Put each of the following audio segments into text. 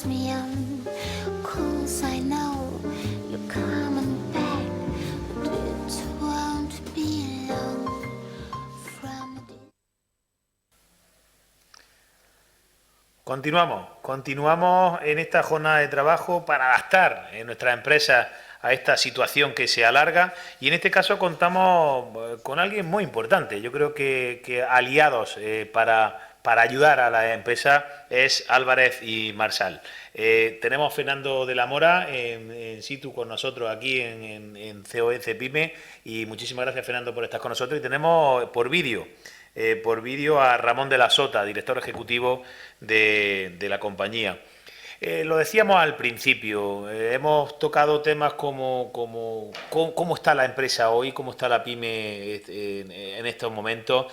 me on, 'cause I know you're coming back, but it won't be long from the... Continuamos en esta jornada de trabajo para adaptar nuestra empresa a esta situación que se alarga, y en este caso contamos con alguien muy importante. Yo creo que aliados para ayudar a la empresa es Álvarez y Marsal. Tenemos a Fernando de la Mora en situ con nosotros aquí en COE Cepime, y muchísimas gracias, Fernando, por estar con nosotros. Y tenemos por vídeo a Ramón de la Sota, director ejecutivo de la compañía. Lo decíamos al principio, hemos tocado temas como cómo está la empresa hoy, cómo está la pyme en estos momentos,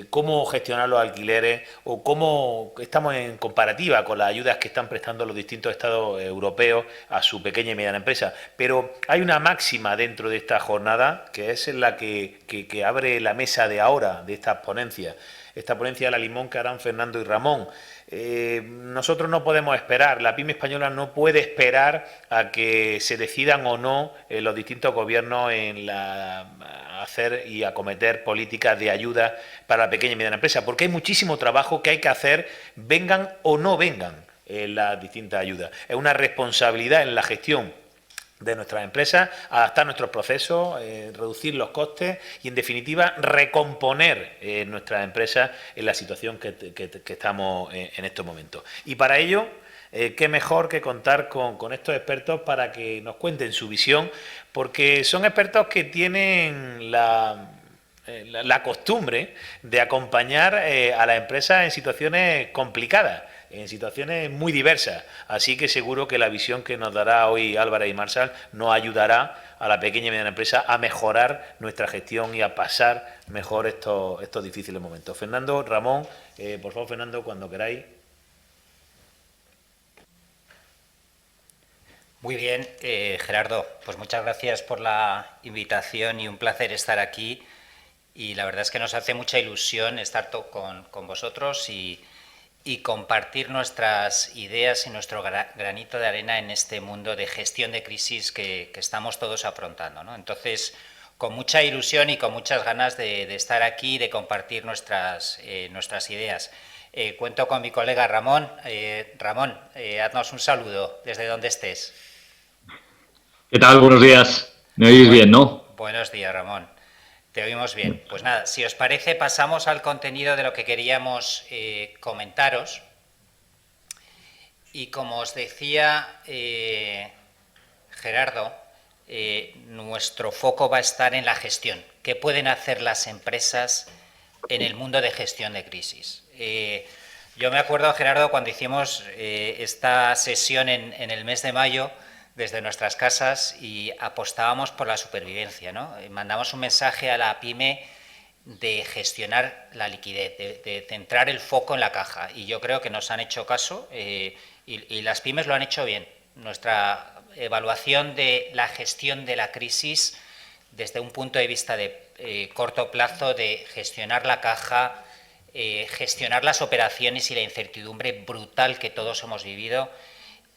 cómo gestionar los alquileres o cómo estamos en comparativa con las ayudas que están prestando los distintos estados europeos a su pequeña y mediana empresa. Pero hay una máxima dentro de esta jornada que es la que abre la mesa de ahora, de estas ponencias. Esta ponencia de la Limón que harán Fernando y Ramón. Nosotros no podemos esperar, la pyme española no puede esperar a que se decidan o no los distintos gobiernos en hacer y acometer políticas de ayuda para la pequeña y mediana empresa, porque hay muchísimo trabajo que hay que hacer, vengan o no vengan las distintas ayudas. Es una responsabilidad en la gestión de nuestras empresas, adaptar nuestros procesos, reducir los costes y, en definitiva, recomponer nuestras empresas en la situación que estamos en estos momentos. Y para ello, qué mejor que contar con estos expertos para que nos cuenten su visión, porque son expertos que tienen la costumbre de acompañar a las empresas en situaciones complicadas, en situaciones muy diversas. Así que seguro que la visión que nos dará hoy Álvarez y Marsal nos ayudará a la pequeña y mediana empresa a mejorar nuestra gestión y a pasar mejor estos difíciles momentos. Fernando, Ramón, por favor, Fernando, cuando queráis. Muy bien, Gerardo, pues muchas gracias por la invitación y un placer estar aquí. Y la verdad es que nos hace mucha ilusión estar con vosotros y compartir nuestras ideas y nuestro granito de arena en este mundo de gestión de crisis que estamos todos afrontando, ¿no? Entonces, con mucha ilusión y con muchas ganas de estar aquí y de compartir nuestras ideas. Cuento con mi colega Ramón. Ramón, haznos un saludo desde donde estés. ¿Qué tal? Buenos días. ¿Me oís bien, no? Buenos días, Ramón. Te oímos bien. Pues nada, si os parece, pasamos al contenido de lo que queríamos comentaros. Y como os decía Gerardo, nuestro foco va a estar en la gestión. ¿Qué pueden hacer las empresas en el mundo de gestión de crisis? Yo me acuerdo, Gerardo, cuando hicimos esta sesión en el mes de mayo, desde nuestras casas, y apostábamos por la supervivencia, ¿no? Mandamos un mensaje a la pyme de gestionar la liquidez, de centrar el foco en la caja, y yo creo que nos han hecho caso y las pymes lo han hecho bien. Nuestra evaluación de la gestión de la crisis desde un punto de vista de corto plazo, de gestionar la caja, gestionar las operaciones y la incertidumbre brutal que todos hemos vivido,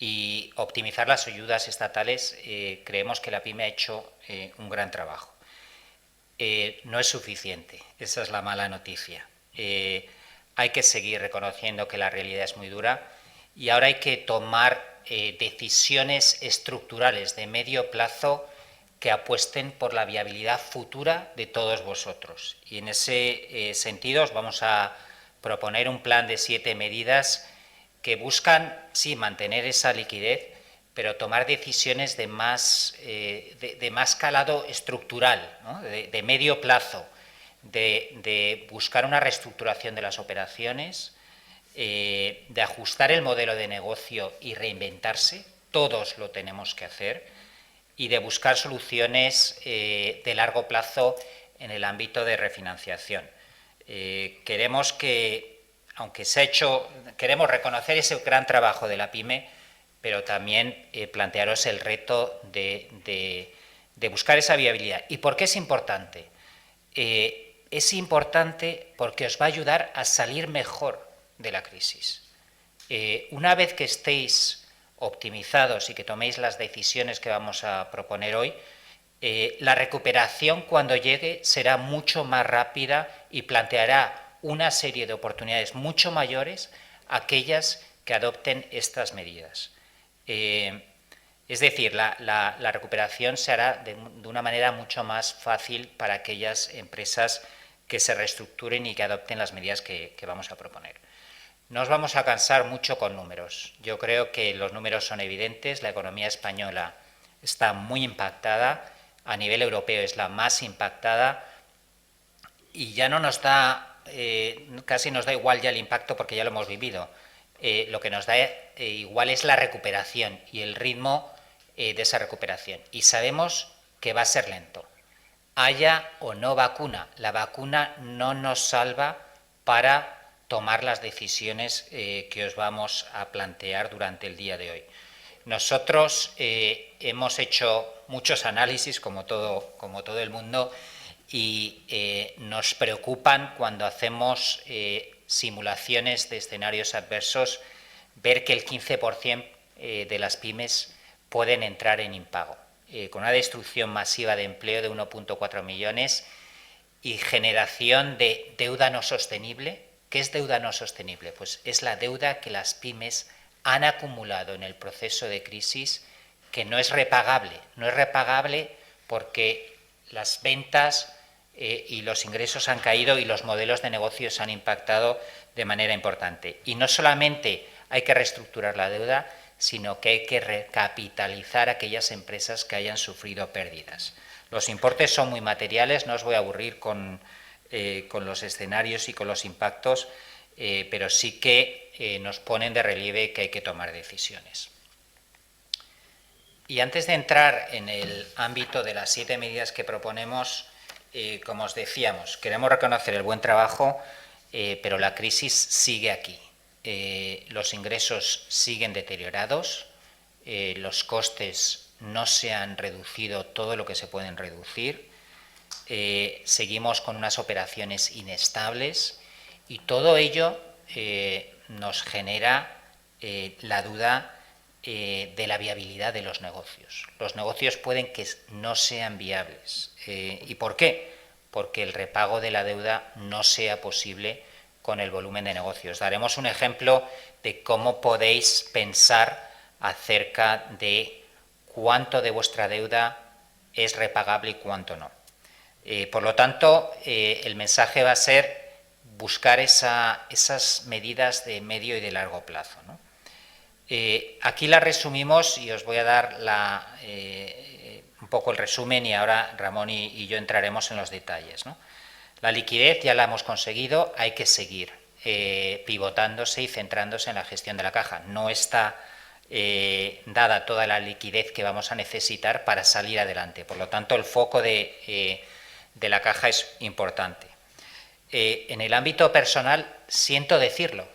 y optimizar las ayudas estatales, creemos que la pyme ha hecho un gran trabajo. No es suficiente, esa es la mala noticia. Hay que seguir reconociendo que la realidad es muy dura, y ahora hay que tomar decisiones estructurales de medio plazo que apuesten por la viabilidad futura de todos vosotros. Y en ese sentido os vamos a proponer un plan de 7 medidas que buscan, sí, mantener esa liquidez, pero tomar decisiones de más calado estructural, ¿no? de medio plazo, de buscar una reestructuración de las operaciones, de ajustar el modelo de negocio y reinventarse, todos lo tenemos que hacer, y de buscar soluciones de largo plazo en el ámbito de refinanciación. Queremos queremos reconocer ese gran trabajo de la pyme, pero también plantearos el reto de buscar esa viabilidad. ¿Y por qué es importante? Es importante porque os va a ayudar a salir mejor de la crisis. Una vez que estéis optimizados y que toméis las decisiones que vamos a proponer hoy, la recuperación cuando llegue será mucho más rápida y planteará una serie de oportunidades mucho mayores a aquellas que adopten estas medidas. Es decir, la recuperación se hará de una manera mucho más fácil para aquellas empresas que se reestructuren y que adopten las medidas que vamos a proponer. No os vamos a cansar mucho con números. Yo creo que los números son evidentes. La economía española está muy impactada. A nivel europeo es la más impactada. Y ya no nos da, casi nos da igual ya el impacto porque ya lo hemos vivido. Lo que nos da igual es la recuperación y el ritmo de esa recuperación. Y sabemos que va a ser lento. Haya o no vacuna, la vacuna no nos salva para tomar las decisiones que os vamos a plantear durante el día de hoy. Nosotros hemos hecho muchos análisis, como todo el mundo, y nos preocupan cuando hacemos simulaciones de escenarios adversos, ver que el 15% de las pymes pueden entrar en impago, con una destrucción masiva de empleo de 1,4 millones y generación de deuda no sostenible. ¿Qué es deuda no sostenible? Pues es la deuda que las pymes han acumulado en el proceso de crisis, que no es repagable. No es repagable porque las ventas y los ingresos han caído y los modelos de negocios han impactado de manera importante. Y no solamente hay que reestructurar la deuda, sino que hay que recapitalizar aquellas empresas que hayan sufrido pérdidas. Los importes son muy materiales, no os voy a aburrir con los escenarios y con los impactos, pero sí que nos ponen de relieve que hay que tomar decisiones. Y antes de entrar en el ámbito de las 7 medidas que proponemos, como os decíamos, queremos reconocer el buen trabajo, pero la crisis sigue aquí. Los ingresos siguen deteriorados, los costes no se han reducido todo lo que se pueden reducir, seguimos con unas operaciones inestables y todo ello nos genera la duda de la viabilidad de los negocios. Los negocios pueden que no sean viables. ¿Y por qué? Porque el repago de la deuda no sea posible con el volumen de negocios. Daremos un ejemplo de cómo podéis pensar acerca de cuánto de vuestra deuda es repagable y cuánto no. Por lo tanto, el mensaje va a ser buscar esas medidas de medio y de largo plazo, ¿no? Aquí la resumimos y os voy a dar un poco el resumen y ahora Ramón y yo entraremos en los detalles, ¿no? La liquidez ya la hemos conseguido, hay que seguir pivotándose y centrándose en la gestión de la caja. No está dada toda la liquidez que vamos a necesitar para salir adelante. Por lo tanto, el foco de la caja es importante. En el ámbito personal, siento decirlo,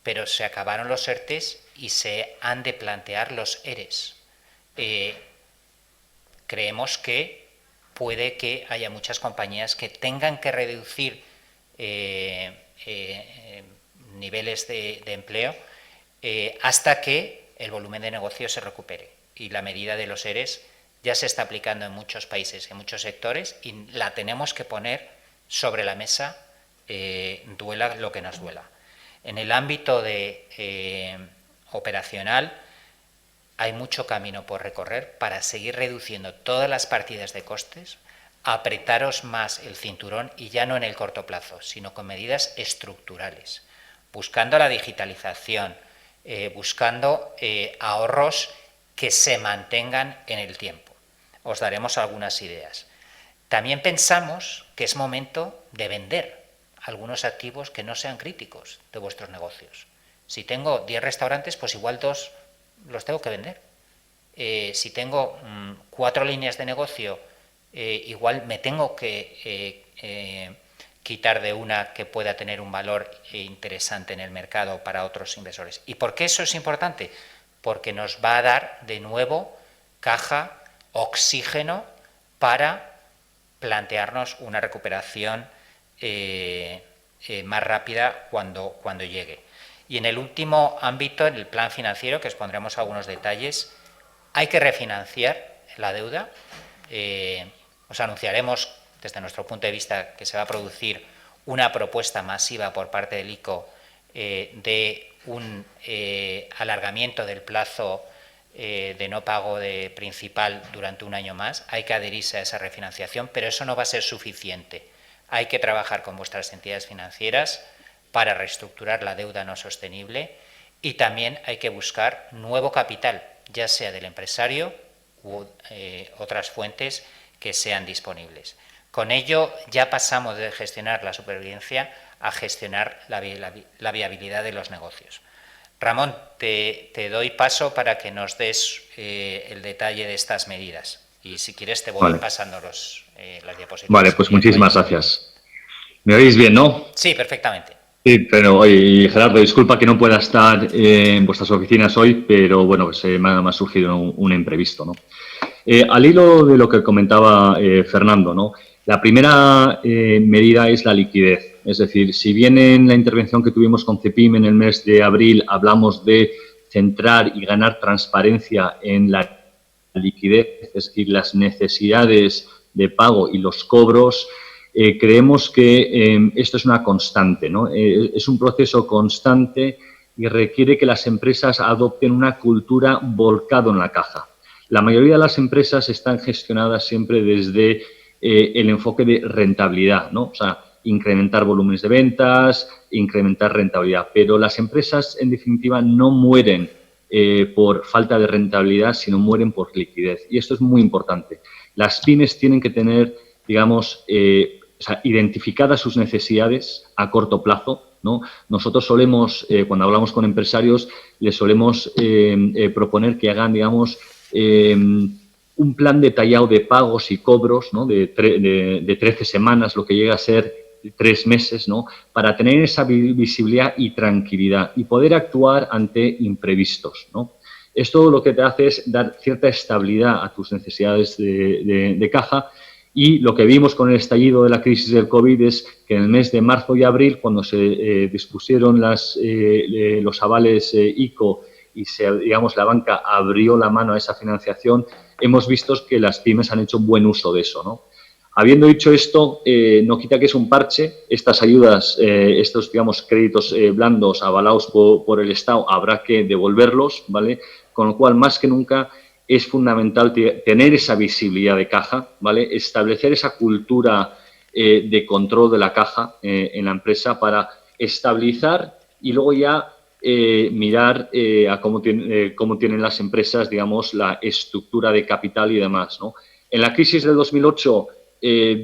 pero se acabaron los ERTEs y se han de plantear los ERES. Creemos que puede que haya muchas compañías que tengan que reducir niveles de empleo hasta que el volumen de negocio se recupere. Y la medida de los ERES ya se está aplicando en muchos países, en muchos sectores, y la tenemos que poner sobre la mesa, duela lo que nos duela. En el ámbito operacional hay mucho camino por recorrer para seguir reduciendo todas las partidas de costes, apretaros más el cinturón y ya no en el corto plazo, sino con medidas estructurales, buscando la digitalización, buscando ahorros que se mantengan en el tiempo. Os daremos algunas ideas. También pensamos que es momento de vender algunos activos que no sean críticos de vuestros negocios. Si tengo 10 restaurantes, pues igual 2 los tengo que vender. Si tengo 4 líneas de negocio, igual me tengo que quitar de una que pueda tener un valor interesante en el mercado para otros inversores. ¿Y por qué eso es importante? Porque nos va a dar de nuevo caja, oxígeno para plantearnos una recuperación más rápida cuando llegue. Y en el último ámbito, en el plan financiero, que os pondremos algunos detalles, hay que refinanciar la deuda. Os anunciaremos, desde nuestro punto de vista, que se va a producir una propuesta masiva por parte del ICO de un alargamiento del plazo de no pago de principal durante un año más. Hay que adherirse a esa refinanciación, pero eso no va a ser suficiente. Hay que trabajar con vuestras entidades financieras para reestructurar la deuda no sostenible y también hay que buscar nuevo capital, ya sea del empresario u otras fuentes que sean disponibles. Con ello ya pasamos de gestionar la supervivencia a gestionar la viabilidad de los negocios. Ramón, te doy paso para que nos des el detalle de estas medidas y si quieres te voy pasando las diapositivas. Vale, pues muchísimas gracias. ¿Me oís bien, no? Sí, perfectamente. Sí, pero oye, Gerardo, disculpa que no pueda estar en vuestras oficinas hoy, pero bueno, pues me ha surgido un imprevisto, ¿no? Al hilo de lo que comentaba Fernando, ¿no? La primera medida es la liquidez. Es decir, si bien en la intervención que tuvimos con CEPIM en el mes de abril hablamos de centrar y ganar transparencia en la liquidez, es decir, las necesidades de pago y los cobros, creemos que esto es una constante, ¿no? Es un proceso constante y requiere que las empresas adopten una cultura volcado en la caja. La mayoría de las empresas están gestionadas siempre desde el enfoque de rentabilidad, ¿no? O sea, incrementar volúmenes de ventas, incrementar rentabilidad. Pero las empresas, en definitiva, no mueren por falta de rentabilidad, sino mueren por liquidez. Y esto es muy importante. Las pymes tienen que tener, digamos, identificadas sus necesidades a corto plazo, ¿no? Nosotros solemos, cuando hablamos con empresarios, les solemos proponer que hagan, digamos, un plan detallado de pagos y cobros, ¿no? de 13 semanas, lo que llega a ser 3 meses, ¿no? Para tener esa visibilidad y tranquilidad y poder actuar ante imprevistos, ¿no? Esto lo que te hace es dar cierta estabilidad a tus necesidades de caja. Y lo que vimos con el estallido de la crisis del COVID es que en el mes de marzo y abril, cuando se dispusieron los avales ICO y digamos, la banca abrió la mano a esa financiación, hemos visto que las pymes han hecho buen uso de eso, ¿no? Habiendo dicho esto, no quita que es un parche. Estas ayudas, estos, digamos, créditos blandos avalados por el Estado, habrá que devolverlos, ¿vale? Con lo cual, más que nunca, es fundamental tener esa visibilidad de caja, ¿vale? Establecer esa cultura de control de la caja en la empresa para estabilizar y luego ya mirar a cómo tienen las empresas, digamos, la estructura de capital y demás, ¿no? En la crisis del 2008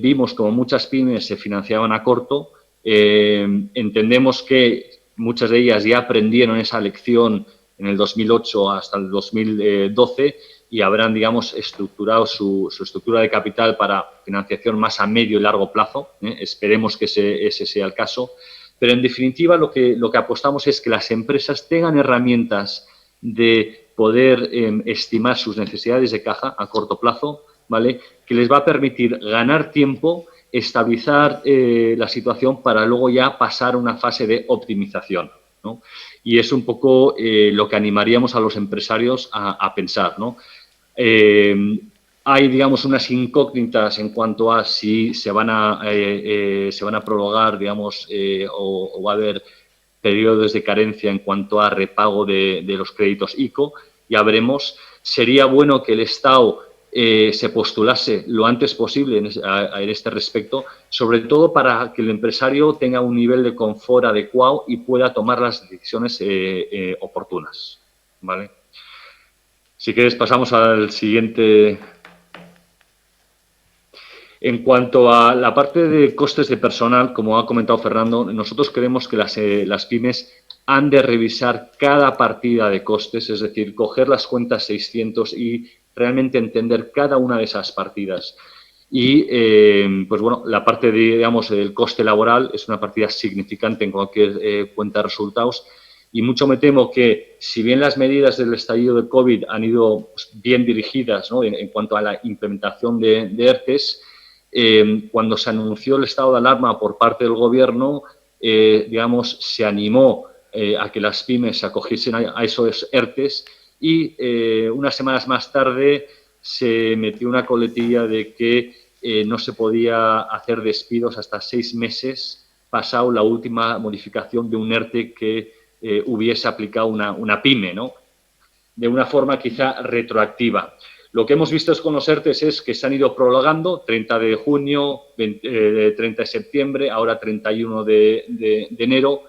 vimos como muchas pymes se financiaban a corto. Entendemos que muchas de ellas ya aprendieron esa lección en el 2008 hasta el 2012 y habrán, digamos, estructurado su estructura de capital para financiación más a medio y largo plazo. Esperemos que ese sea el caso. Pero, en definitiva, lo que apostamos es que las empresas tengan herramientas de poder estimar sus necesidades de caja a corto plazo, ¿vale? Que les va a permitir ganar tiempo, estabilizar la situación para luego ya pasar a una fase de optimización, ¿no? Y es un poco lo que animaríamos a los empresarios a pensar, ¿no? Hay, digamos, unas incógnitas en cuanto a si se van a prorrogar, digamos, o va a haber periodos de carencia en cuanto a repago de los créditos ICO. Ya veremos. Sería bueno que el Estado se postulase lo antes posible en este respecto, sobre todo para que el empresario tenga un nivel de confort adecuado y pueda tomar las decisiones oportunas, ¿vale? Si quieres, pasamos al siguiente. En cuanto a la parte de costes de personal, como ha comentado Fernando, nosotros creemos que las pymes han de revisar cada partida de costes, es decir, coger las cuentas 600 y realmente entender cada una de esas partidas. Y, pues bueno, la parte, digamos, del coste laboral es una partida significante en cualquier cuenta de resultados. Y mucho me temo que, si bien las medidas del estallido del COVID han ido bien dirigidas, ¿no?, en cuanto a la implementación de ERTES, cuando se anunció el estado de alarma por parte del Gobierno, digamos, se animó a que las pymes se acogiesen a esos ERTES y unas semanas más tarde se metió una coletilla de que no se podía hacer despidos hasta 6 meses pasado la última modificación de un ERTE que hubiese aplicado una pyme, ¿no? De una forma quizá retroactiva. Lo que hemos visto con los ERTES es que se han ido prolongando, 30 de junio, 30 de septiembre, ahora 31 de enero,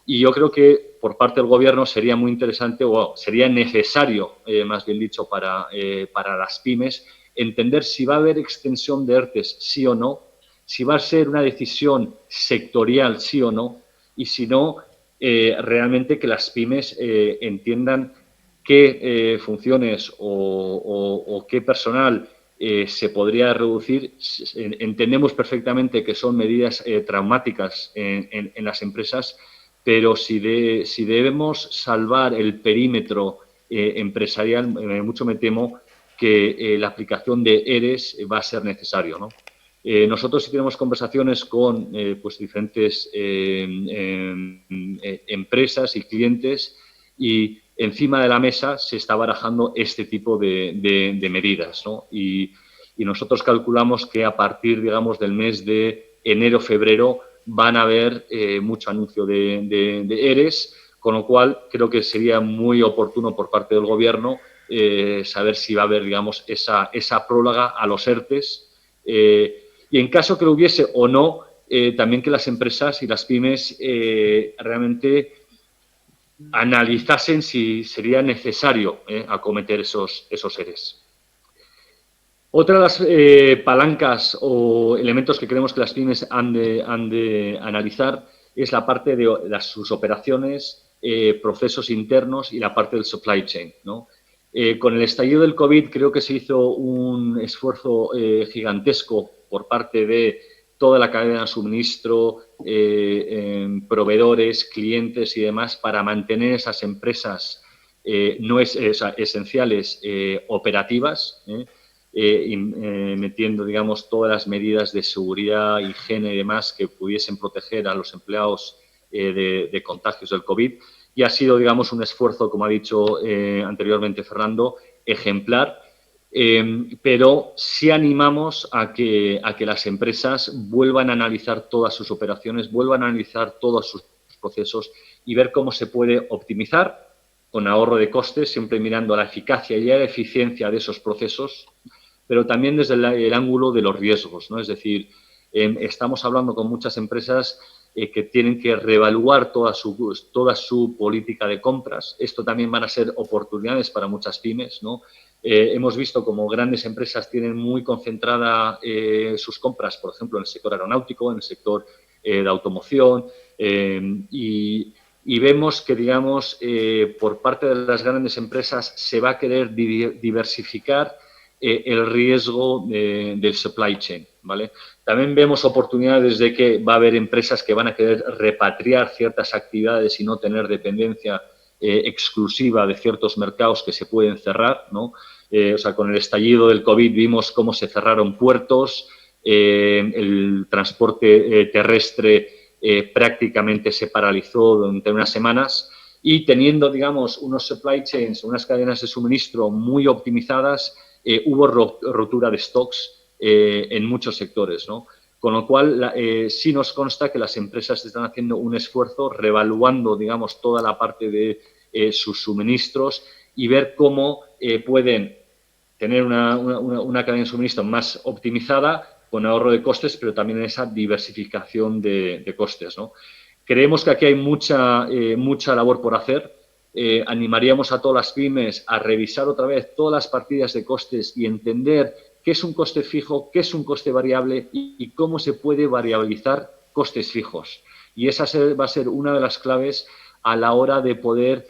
y yo creo que por parte del Gobierno sería muy interesante, o sería necesario, más bien dicho, para las pymes, entender si va a haber extensión de ERTES, sí o no, si va a ser una decisión sectorial, sí o no, y si no, realmente que las pymes entiendan qué funciones o qué personal se podría reducir. Entendemos perfectamente que son medidas traumáticas en las empresas, pero si debemos salvar el perímetro empresarial, mucho me temo que la aplicación de ERES va a ser necesario, ¿no? Nosotros sí tenemos conversaciones con pues diferentes empresas y clientes, y encima de la mesa se está barajando este tipo de medidas, ¿no? Y nosotros calculamos que a partir, digamos, del mes de enero-febrero van a haber mucho anuncio de ERES, con lo cual creo que sería muy oportuno por parte del Gobierno saber si va a haber, digamos, esa próloga a los ERTES, y en caso que lo hubiese o no, también que las empresas y las pymes realmente analizasen si sería necesario acometer esos ERES. Otra de las palancas o elementos que creemos que las pymes han de analizar es la parte de sus operaciones, procesos internos y la parte del supply chain, ¿no? Con el estallido del COVID creo que se hizo un esfuerzo gigantesco por parte de toda la cadena de suministro, proveedores, clientes y demás, para mantener esas empresas no esenciales operativas, metiendo, digamos, todas las medidas de seguridad, higiene y demás que pudiesen proteger a los empleados de contagios del COVID. Y ha sido, digamos, un esfuerzo, como ha dicho anteriormente Fernando, ejemplar, pero sí animamos a que las empresas vuelvan a analizar todas sus operaciones, vuelvan a analizar todos sus procesos y ver cómo se puede optimizar con ahorro de costes, siempre mirando la eficacia y la eficiencia de esos procesos, pero también desde el ángulo de los riesgos, ¿no? Es decir, estamos hablando con muchas empresas que tienen que reevaluar toda su política de compras. Esto también van a ser oportunidades para muchas pymes, ¿no? Hemos visto como grandes empresas tienen muy concentrada sus compras, por ejemplo, en el sector aeronáutico, en el sector de automoción, y vemos que, digamos, por parte de las grandes empresas se va a querer diversificar el riesgo del supply chain, ¿vale? También vemos oportunidades de que va a haber empresas que van a querer repatriar ciertas actividades y no tener dependencia exclusiva de ciertos mercados que se pueden cerrar, ¿no? O sea, con el estallido del COVID vimos cómo se cerraron puertos, el transporte terrestre prácticamente se paralizó durante unas semanas, y teniendo, digamos, unos supply chains, unas cadenas de suministro muy optimizadas, hubo rotura de stocks en muchos sectores, ¿no? Con lo cual, sí nos consta que las empresas están haciendo un esfuerzo reevaluando, digamos, toda la parte de sus suministros y ver cómo pueden tener una cadena de suministro más optimizada, con ahorro de costes, pero también esa diversificación de costes, ¿no? Creemos que aquí hay mucha labor por hacer. Animaríamos a todas las pymes a revisar otra vez todas las partidas de costes y entender qué es un coste fijo, qué es un coste variable y cómo se puede variabilizar costes fijos. Y esa va a ser una de las claves a la hora de poder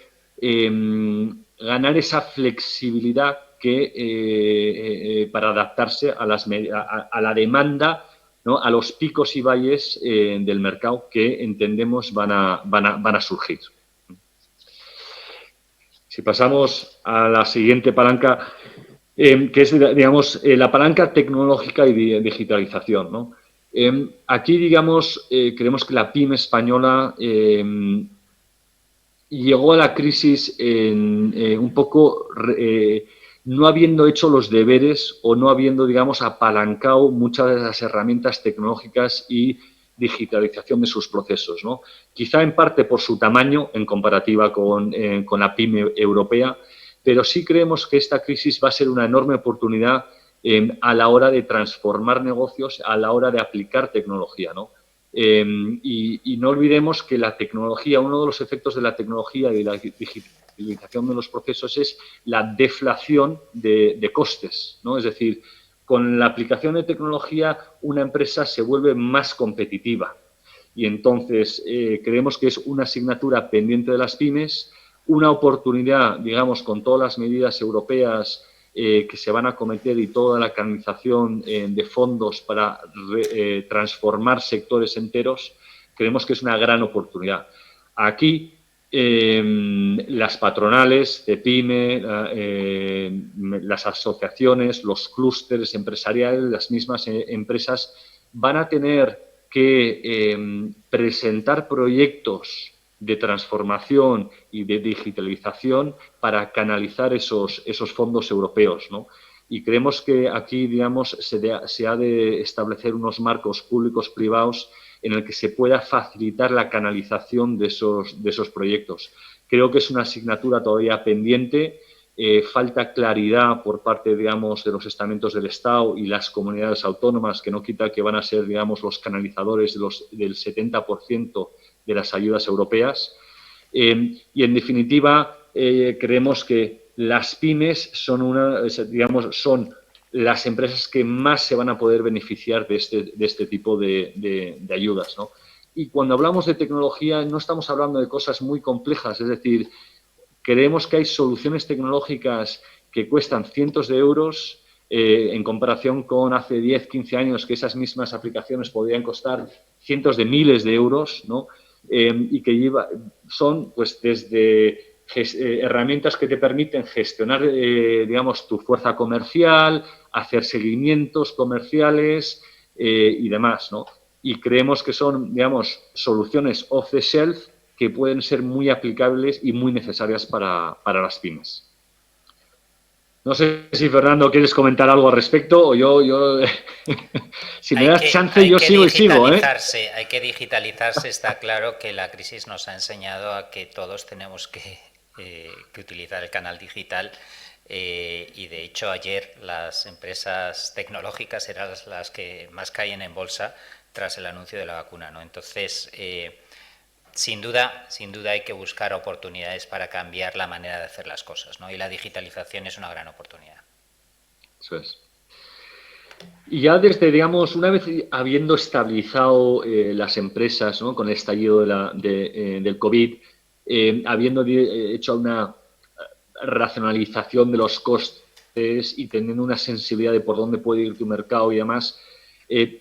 ganar esa flexibilidad que para adaptarse a la demanda, ¿no? A los picos y valles del mercado que entendemos van a surgir. Si pasamos a la siguiente palanca, que es, digamos, la palanca tecnológica y de digitalización, ¿no? Aquí, digamos, creemos que la pyme española llegó a la crisis un poco no habiendo hecho los deberes o no habiendo, digamos, apalancado muchas de las herramientas tecnológicas y digitalización de sus procesos, ¿no? Quizá en parte por su tamaño en comparativa con la PYME europea, pero sí creemos que esta crisis va a ser una enorme oportunidad a la hora de transformar negocios, a la hora de aplicar tecnología, ¿no? Y no olvidemos que la tecnología, uno de los efectos de la tecnología y de la digitalización de los procesos es la deflación de costes, ¿no? Es decir, con la aplicación de tecnología una empresa se vuelve más competitiva y entonces creemos que es una asignatura pendiente de las pymes, una oportunidad, digamos, con todas las medidas europeas que se van a acometer y toda la canalización de fondos para transformar sectores enteros, creemos que es una gran oportunidad. Aquí las patronales, CEPIME, las asociaciones, los clústeres empresariales, las mismas empresas van a tener que presentar proyectos de transformación y de digitalización para canalizar esos fondos europeos, ¿no? Y creemos que aquí, digamos, se ha de establecer unos marcos públicos privados en el que se pueda facilitar la canalización de esos proyectos. Creo que es una asignatura todavía pendiente. Falta claridad por parte, digamos, de los estamentos del Estado y las comunidades autónomas, que no quita que van a ser, digamos, los canalizadores del 70% de las ayudas europeas. Y, en definitiva, creemos que las pymes son son las empresas que más se van a poder beneficiar de este tipo de ayudas, ¿no? Y cuando hablamos de tecnología no estamos hablando de cosas muy complejas, es decir, creemos que hay soluciones tecnológicas que cuestan cientos de euros en comparación con hace 10, 15 años que esas mismas aplicaciones podrían costar cientos de miles de euros, ¿no? Y que son pues desde herramientas que te permiten gestionar, digamos, tu fuerza comercial, hacer seguimientos comerciales y demás, ¿no? Y creemos que son, digamos, soluciones off the shelf que pueden ser muy aplicables y muy necesarias para las pymes. No sé si, Fernando, quieres comentar algo al respecto o yo si me das chance, yo sigo y sigo, ¿eh? Hay que digitalizarse, está claro que la crisis nos ha enseñado a que todos tenemos que utilizar el canal digital y de hecho ayer las empresas tecnológicas eran las que más caían en bolsa tras el anuncio de la vacuna, ¿no? Entonces, sin duda hay que buscar oportunidades para cambiar la manera de hacer las cosas, ¿no? Y la digitalización es una gran oportunidad. Eso es. Y ya desde, digamos, una vez habiendo estabilizado las empresas, ¿no? Con el estallido del COVID, habiendo hecho una racionalización de los costes y teniendo una sensibilidad de por dónde puede ir tu mercado y demás,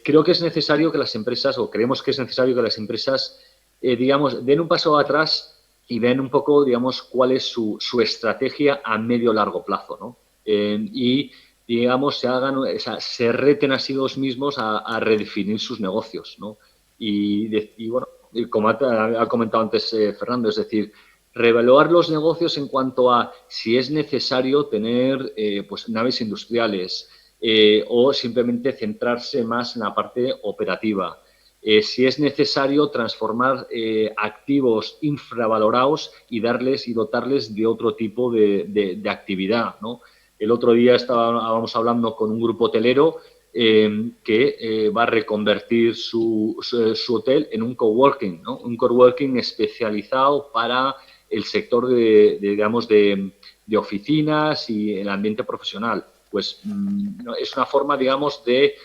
creo que es necesario que las empresas, o creemos que es necesario que las empresas, digamos, den un paso atrás y vean un poco, digamos, cuál es su estrategia a medio largo plazo, ¿no? Y, digamos, se reten a sí mismos a redefinir sus negocios, ¿no? Y bueno, como ha comentado antes Fernando, es decir, reevaluar los negocios en cuanto a si es necesario tener pues naves industriales o simplemente centrarse más en la parte operativa. Si es necesario transformar activos infravalorados y dotarles de otro tipo de actividad, ¿no? El otro día estábamos hablando con un grupo hotelero que va a reconvertir su hotel en un coworking, ¿no? Un coworking especializado para el sector digamos, de oficinas y el ambiente profesional. Pues es una forma, digamos, de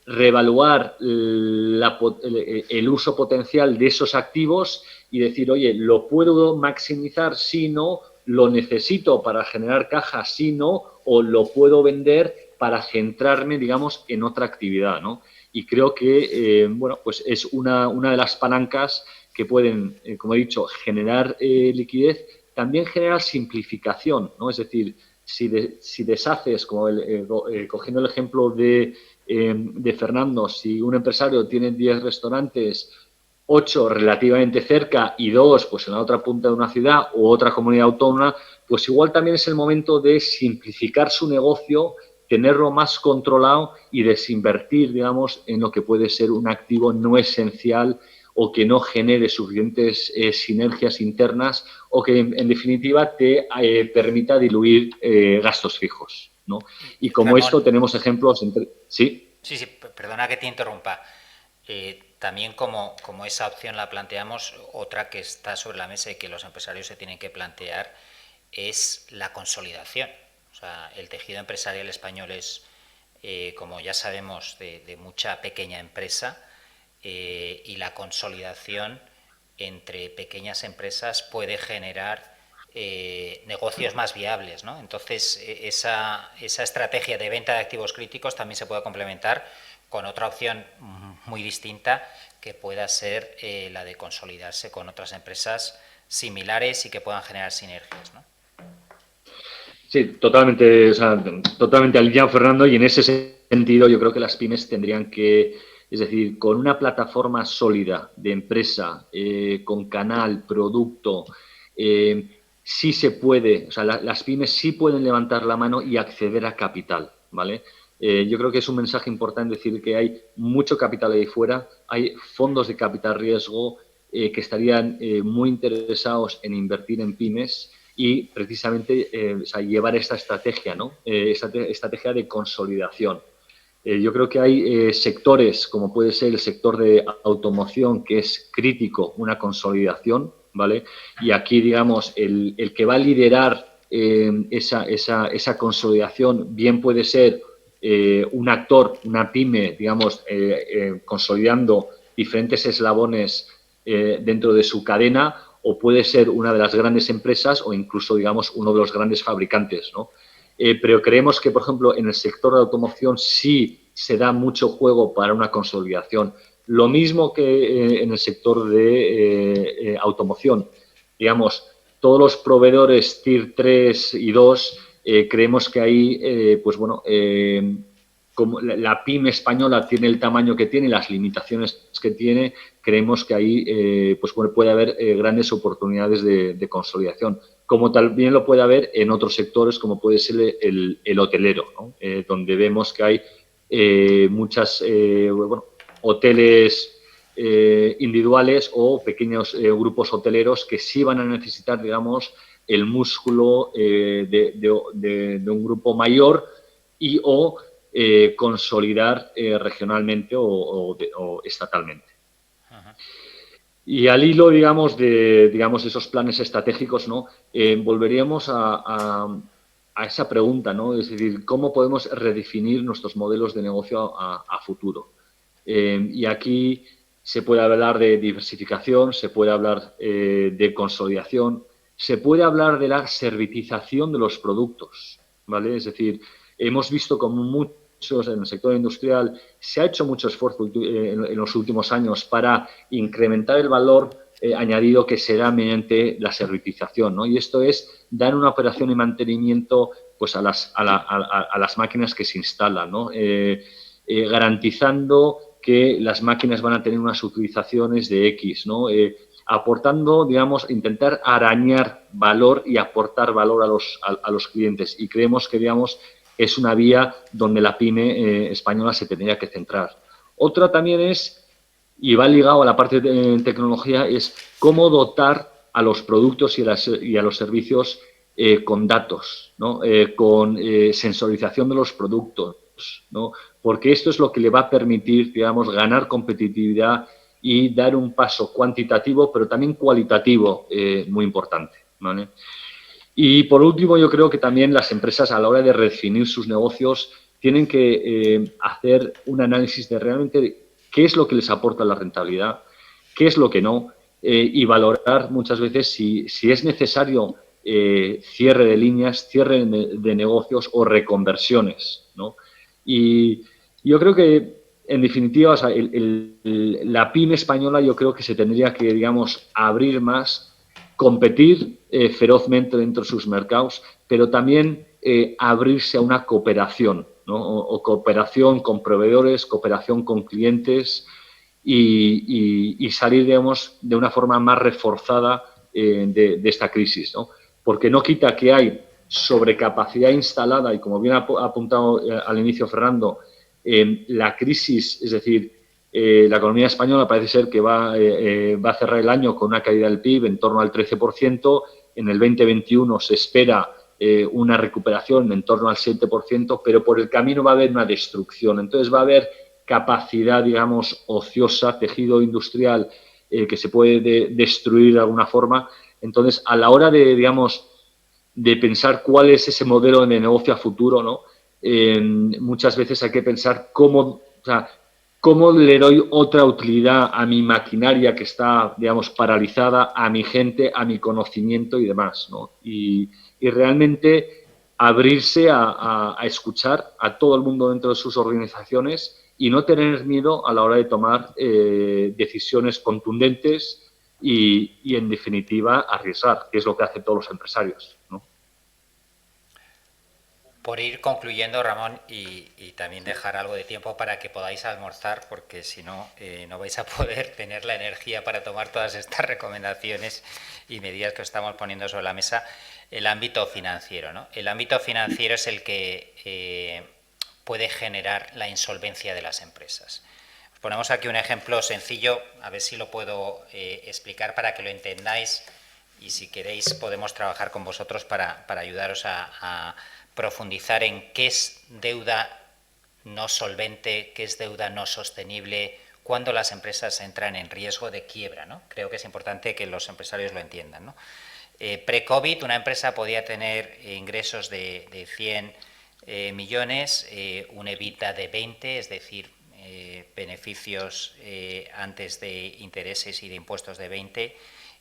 reevaluar el uso potencial de esos activos y decir, oye, ¿lo puedo maximizar si no? ¿Lo necesito para generar caja si no? ¿O lo puedo vender para centrarme, digamos, en otra actividad, ¿no? Y creo que, bueno, pues es una de las palancas que pueden, como he dicho, generar liquidez, también generar simplificación, ¿no? Es decir, si deshaces, como cogiendo el ejemplo de Fernando, si un empresario tiene 10 restaurantes 8 relativamente cerca y 2 pues en la otra punta de una ciudad u otra comunidad autónoma, pues igual también es el momento de simplificar su negocio, tenerlo más controlado y desinvertir, digamos, en lo que puede ser un activo no esencial o que no genere suficientes sinergias internas o que, en definitiva, te permita diluir gastos fijos, ¿no? Y como Ramón, esto tenemos ejemplos entre... ¿Sí? sí, perdona que te interrumpa. También como esa opción la planteamos, otra que está sobre la mesa y que los empresarios se tienen que plantear es la consolidación. O sea, el tejido empresarial español es, como ya sabemos, de mucha pequeña empresa, y la consolidación entre pequeñas empresas puede generar negocios más viables, ¿no? Entonces, esa estrategia de venta de activos críticos también se puede complementar con otra opción muy distinta, que pueda ser la de consolidarse con otras empresas similares y que puedan generar sinergias, ¿no? Sí, totalmente, o sea, totalmente alineado, Fernando, y en ese sentido yo creo que las pymes tendrían que, es decir, con una plataforma sólida de empresa, con canal, producto, sí se puede, o sea, las pymes sí pueden levantar la mano y acceder a capital, ¿vale? Yo creo que es un mensaje importante decir que hay mucho capital ahí fuera, hay fondos de capital riesgo que estarían muy interesados en invertir en pymes y precisamente o sea, llevar esta estrategia, ¿no? Esta estrategia de consolidación. Yo creo que hay sectores, como puede ser el sector de automoción, que es crítico, una consolidación, ¿vale? Y aquí, digamos, el que va a liderar esa consolidación bien puede ser un actor, una pyme, digamos, consolidando diferentes eslabones dentro de su cadena, o puede ser una de las grandes empresas o incluso, digamos, uno de los grandes fabricantes, ¿no? Pero creemos que, por ejemplo, en el sector de automoción sí se da mucho juego para una consolidación. Lo mismo que en el sector de automoción. Digamos, todos los proveedores Tier 3 y 2, creemos que ahí, pues bueno, como la pyme española tiene el tamaño que tiene y las limitaciones que tiene, creemos que ahí pues bueno, puede haber grandes oportunidades de consolidación, como también lo puede haber en otros sectores, como puede ser el hotelero, ¿no? Donde vemos que hay muchas bueno, hoteles individuales o pequeños grupos hoteleros que sí van a necesitar, digamos, el músculo de un grupo mayor y o consolidar regionalmente o estatalmente. Y al hilo, digamos, de esos planes estratégicos, ¿no? Volveríamos a esa pregunta, ¿no? Es decir, ¿cómo podemos redefinir nuestros modelos de negocio a futuro? Y aquí se puede hablar de diversificación, se puede hablar de consolidación, se puede hablar de la servitización de los productos, ¿vale? Es decir, hemos visto como muchos en el sector industrial se ha hecho mucho esfuerzo en los últimos años para incrementar el valor añadido que se da mediante la servitización, ¿no? Y esto es dar una operación y mantenimiento pues a las máquinas que se instalan, ¿no? Garantizando que las máquinas van a tener unas utilizaciones de X, ¿no? Aportando, digamos, intentar arañar valor y aportar valor a los clientes. Y creemos que, digamos, es una vía donde la pyme española se tendría que centrar. Otra también es, y va ligado a la parte de tecnología, es cómo dotar a los productos y a los servicios con datos, ¿no? Con sensorización de los productos, ¿no? Porque esto es lo que le va a permitir, digamos, ganar competitividad y dar un paso cuantitativo, pero también cualitativo muy importante, ¿vale? Y por último, yo creo que también las empresas a la hora de redefinir sus negocios tienen que hacer un análisis de realmente qué es lo que les aporta la rentabilidad, qué es lo que no, y valorar muchas veces si es necesario cierre de líneas, cierre de negocios o reconversiones, ¿no? Y yo creo que, en definitiva, o sea, la pyme española yo creo que se tendría que, digamos, abrir más, competir ferozmente dentro de sus mercados, pero también abrirse a una cooperación, ¿no? O cooperación con proveedores, cooperación con clientes y salir, digamos, de una forma más reforzada de esta crisis, ¿no? Porque no quita que hay sobrecapacidad instalada y, como bien ha apuntado al inicio Fernando, la crisis, es decir, la economía española parece ser que va a cerrar el año con una caída del PIB en torno al 13%, en el 2021 se espera una recuperación en torno al 7%, pero por el camino va a haber una destrucción. Entonces va a haber capacidad, digamos, ociosa, tejido industrial que se puede destruir de alguna forma. Entonces, a la hora de, digamos, de pensar cuál es ese modelo de negocio a futuro, ¿no? Muchas veces hay que pensar cómo le doy otra utilidad a mi maquinaria que está, digamos, paralizada, a mi gente, a mi conocimiento y demás, ¿no? Y realmente abrirse a escuchar a todo el mundo dentro de sus organizaciones y no tener miedo a la hora de tomar decisiones contundentes y, en definitiva, arriesgar, que es lo que hacen todos los empresarios, ¿no? Por ir concluyendo, Ramón, y también dejar algo de tiempo para que podáis almorzar, porque si no, no vais a poder tener la energía para tomar todas estas recomendaciones y medidas que estamos poniendo sobre la mesa, el ámbito financiero, ¿no? El ámbito financiero es el que puede generar la insolvencia de las empresas. Os ponemos aquí un ejemplo sencillo, a ver si lo puedo explicar para que lo entendáis, y si queréis podemos trabajar con vosotros para ayudaros a profundizar en qué es deuda no solvente, qué es deuda no sostenible, cuándo las empresas entran en riesgo de quiebra, ¿no? Creo que es importante que los empresarios lo entiendan, ¿no? Pre-COVID una empresa podía tener ingresos de 100 millones, un EBITDA de 20, es decir, beneficios antes de intereses y de impuestos de 20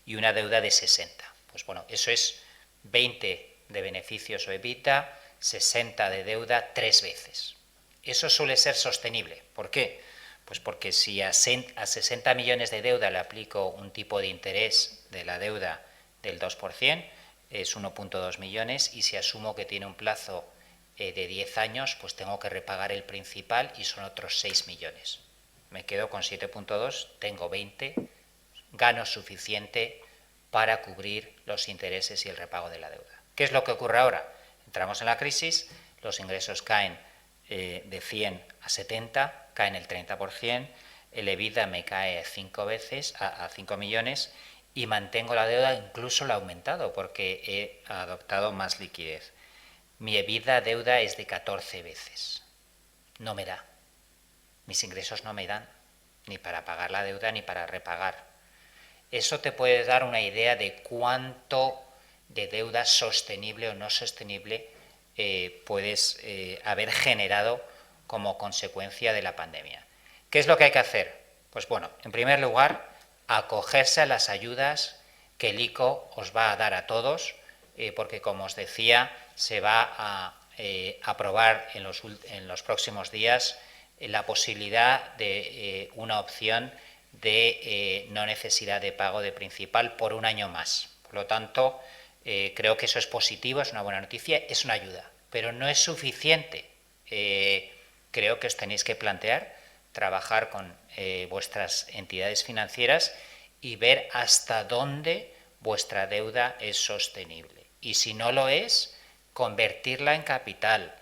y una deuda de 60. Pues bueno, eso es 20 de beneficios o EBITDA, 60 de deuda 3 veces. Eso suele ser sostenible. ¿Por qué? Pues porque si a 60 millones de deuda le aplico un tipo de interés de la deuda del 2%, es 1,2 millones, y si asumo que tiene un plazo de 10 años, pues tengo que repagar el principal y son otros 6 millones. Me quedo con 7,2, tengo 20, gano suficiente para cubrir los intereses y el repago de la deuda. ¿Qué es lo que ocurre ahora? Entramos en la crisis, los ingresos caen de 100 a 70, caen el 30%, el EBITDA me cae 5 veces, a 5 millones, y mantengo la deuda, incluso la he aumentado porque he adoptado más liquidez. Mi EBITDA deuda es de 14 veces. No me da. Mis ingresos no me dan, ni para pagar la deuda ni para repagar. Eso te puede dar una idea de cuánto de deuda sostenible o no sostenible puedes haber generado como consecuencia de la pandemia. ¿Qué es lo que hay que hacer? Pues bueno, en primer lugar, acogerse a las ayudas que el ICO os va a dar a todos, porque, como os decía, se va a aprobar en los próximos días la posibilidad de una opción de no necesidad de pago de principal por un año más. Por lo tanto, creo que eso es positivo, es una buena noticia, es una ayuda, pero no es suficiente. Creo que os tenéis que plantear trabajar con vuestras entidades financieras y ver hasta dónde vuestra deuda es sostenible. Y si no lo es, convertirla en capital.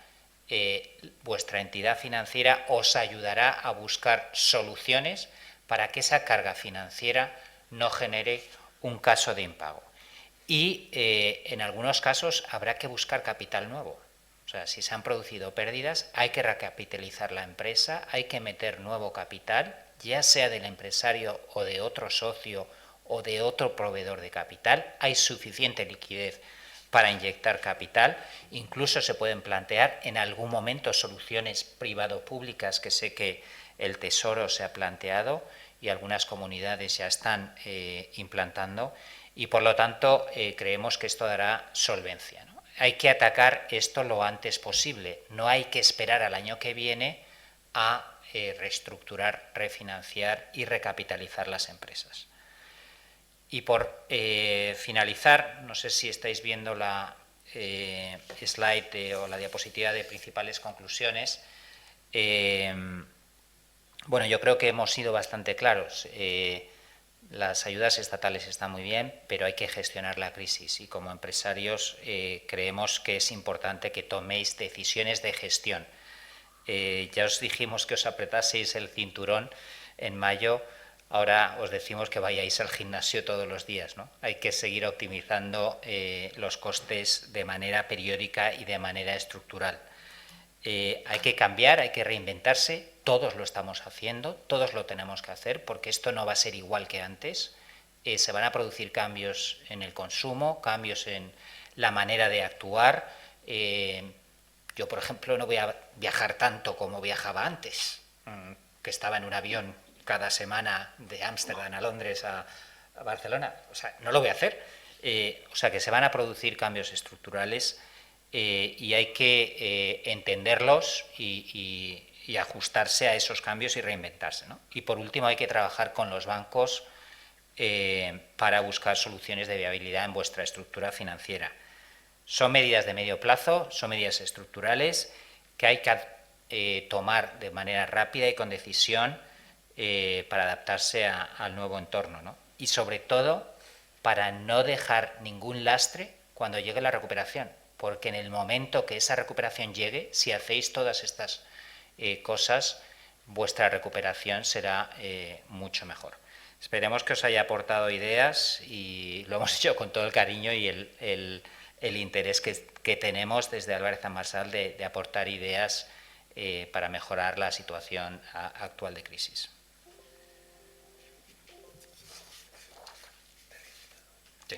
Vuestra entidad financiera os ayudará a buscar soluciones para que esa carga financiera no genere un caso de impago. Y en algunos casos habrá que buscar capital nuevo. O sea, si se han producido pérdidas, hay que recapitalizar la empresa, hay que meter nuevo capital, ya sea del empresario o de otro socio o de otro proveedor de capital. Hay suficiente liquidez para inyectar capital. Incluso se pueden plantear en algún momento soluciones privado-públicas, que sé que el Tesoro se ha planteado y algunas comunidades ya están implantando, y por lo tanto creemos que esto dará solvencia, ¿no? Hay que atacar esto lo antes posible, no hay que esperar al año que viene a reestructurar, refinanciar y recapitalizar las empresas. Y por finalizar, no sé si estáis viendo la slide o la diapositiva de principales conclusiones. Bueno, yo creo que hemos sido bastante claros. Las ayudas estatales están muy bien, pero hay que gestionar la crisis y como empresarios creemos que es importante que toméis decisiones de gestión. Ya os dijimos que os apretaseis el cinturón en mayo, ahora os decimos que vayáis al gimnasio todos los días, ¿no? Hay que seguir optimizando los costes de manera periódica y de manera estructural. Hay que cambiar, hay que reinventarse, todos lo estamos haciendo, todos lo tenemos que hacer, porque esto no va a ser igual que antes. Se van a producir cambios en el consumo, cambios en la manera de actuar. Yo, por ejemplo, no voy a viajar tanto como viajaba antes, que estaba en un avión cada semana de Ámsterdam a Londres a Barcelona. O sea, no lo voy a hacer. O sea, que se van a producir cambios estructurales y hay que entenderlos y ajustarse a esos cambios y reinventarse, ¿no? Y por último hay que trabajar con los bancos para buscar soluciones de viabilidad en vuestra estructura financiera. Son medidas de medio plazo, son medidas estructurales que hay que tomar de manera rápida y con decisión para adaptarse al nuevo entorno, ¿no? Y sobre todo para no dejar ningún lastre cuando llegue la recuperación, porque en el momento que esa recuperación llegue, si hacéis todas estas cosas, vuestra recuperación será mucho mejor. Esperemos que os haya aportado ideas y lo hemos hecho con todo el cariño y el interés que tenemos desde Álvarez & Marsal de aportar ideas para mejorar la situación actual de crisis. Sí.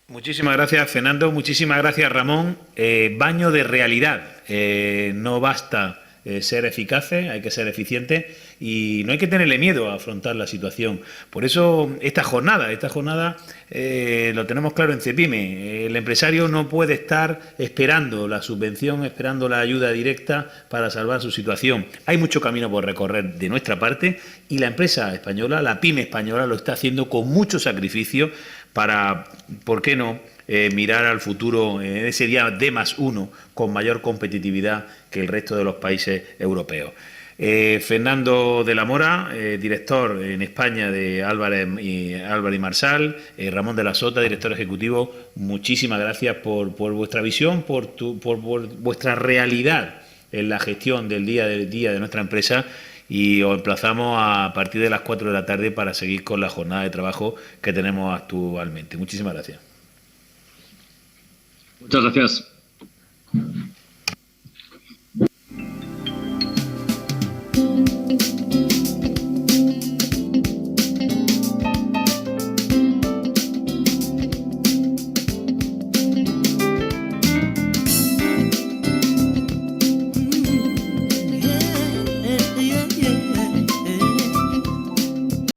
Muchísimas gracias, Fernando. Muchísimas gracias, Ramón. Baño de realidad. No basta ser eficaces, hay que ser eficientes y no hay que tenerle miedo a afrontar la situación. Por eso esta jornada lo tenemos claro en Cepime. El empresario no puede estar esperando la subvención, esperando la ayuda directa para salvar su situación. Hay mucho camino por recorrer de nuestra parte y la empresa española, la pyme española, lo está haciendo con mucho sacrificio para, ¿por qué no?, mirar al futuro en ese día D+1 con mayor competitividad que el resto de los países europeos. Fernando de la Mora, director en España de Álvarez y Marsal, Ramón de la Sota, director ejecutivo, muchísimas gracias por vuestra visión, por vuestra realidad en la gestión del día de nuestra empresa y os emplazamos a partir de las 4 de la tarde para seguir con la jornada de trabajo que tenemos actualmente. Muchísimas gracias. Muchas gracias.